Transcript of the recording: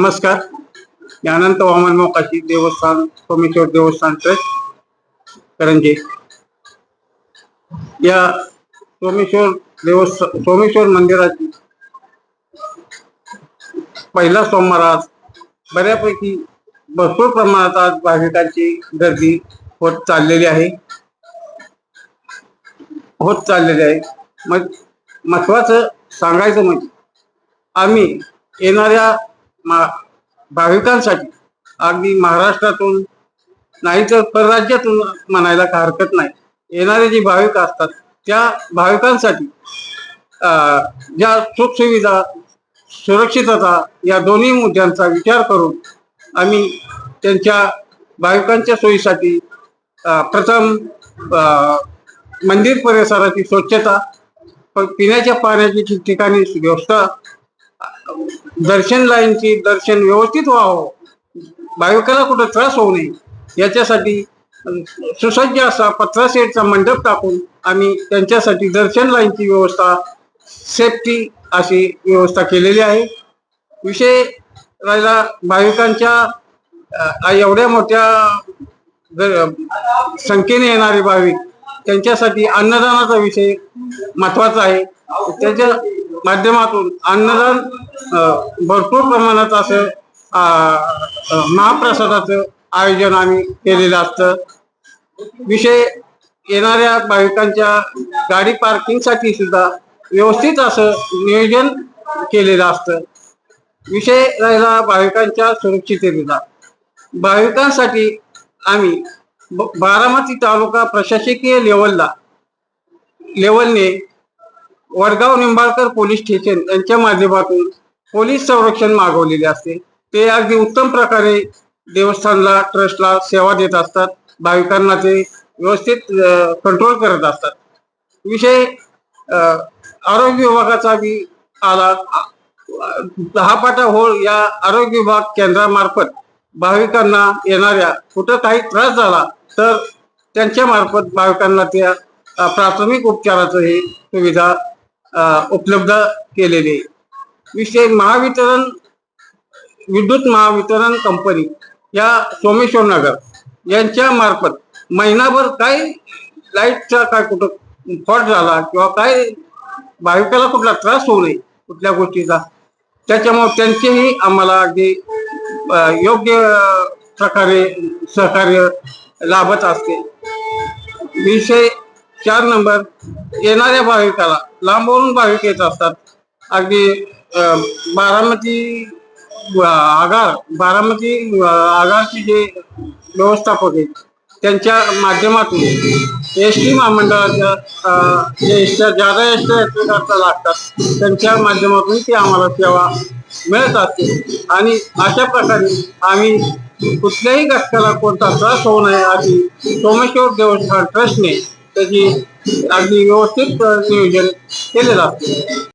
नमस्कार. मी अनंत वामन मोकाशी, देवस्थान सोमेश्वर देवस्थान ट्रस्ट करंजे. या सोमेश्वर मंदिराची पहिला सोमवार आज बऱ्यापैकी भरपूर प्रमाणात आज भाविकांची गर्दी होत चाललेली आहे. महत्वाचं सांगायचं म्हणजे आम्ही येणाऱ्या भाविकांसाठी अगदी महाराष्ट्रातून नाही तर परराज्यातून म्हणायला हरकत नाही, येणारे जे भाविक असतात त्या भाविकांसाठी ज्या सुखसुविधा सुरक्षितता या दोन्ही मुद्द्यांचा विचार करून आम्ही त्यांच्या भाविकांच्या सोयीसाठी प्रथम मंदिर परिसराची स्वच्छता, पिण्याच्या पाण्याची ठिकाणी व्यवस्था, दर्शन लाईनची दर्शन व्यवस्थित व्हावं, भाविकाला कुठं त्रास होऊ नये याच्यासाठी सुसज्ज असा 15 सीटचा मंडप टाकून आम्ही त्यांच्यासाठी दर्शन लाईनची व्यवस्था, सेफ्टी अशी व्यवस्था केलेली आहे. विषय राहिला भाविकांच्या एवढ्या मोठ्या संख्येने येणारे भाविक त्यांच्यासाठी अन्नदानाचा विषय महत्वाचा आहे. त्याच्या माध्यमातून अन्नदान भरपूर प्रमाणात असं महाप्रसादाचं आयोजन आम्ही केलेलं असतं. विषय येणाऱ्या भाविकांच्या गाडी पार्किंगसाठी सुद्धा व्यवस्थित असं नियोजन केलेलं असतं. विषय राहिला भाविकांच्या सुरक्षिततेचा. भाविकांसाठी आम्ही बारामती तालुका प्रशासकीय लेवलने वडगाव निंबाळकर पोलीस स्टेशन यांच्या माध्यमातून पोलीस संरक्षण मागवलेले असते. ते अगदी उत्तम प्रकारे देवस्थानला ट्रस्टला सेवा देत असतात. भाविकांना ते व्यवस्थित कंट्रोल करत असतात. विषय आरोग्य विभागाचा बी आला. 10 पाटा होळ या आरोग्य विभाग केंद्रामार्फत भाविकांना येणाऱ्या कुठं काही त्रास झाला तर त्यांच्या मार्फत भाविकांना त्या प्राथमिक उपचाराचं ही सुविधा उपलब्ध केलेली आहे. विषय विद्युत महावितरण कंपनी या सोमेश्वर नगर यांच्या मार्फत महिनाभर काही लाईटचा काय कुठं फॉल्ट झाला किंवा काय भाविकाला कुठला त्रास होऊ नये कुठल्या गोष्टीचा, त्याच्यामुळे त्यांचेही आम्हाला अगदी योग्य प्रकारे सहकार्य लाभत असते. विषय 4 नंबर, येणाऱ्या भाविकाला लांबवरून भाविक येत असतात. अगदी बारामती आगारचे जे व्यवस्थापक आहेत त्यांच्या माध्यमातून एसटी महामंडळाच्या जे ज्यादा एसटी लागतात त्यांच्या माध्यमातून ती आम्हाला सेवा मिळत असते. आणि अशा प्रकारे आम्ही कुठल्याही घटकाला कोणता त्रास होऊ नये अशी सोमेश्वर देवस्थान ट्रस्टने त्याची अगदी व्यवस्थित नियोजन केलेलं असते.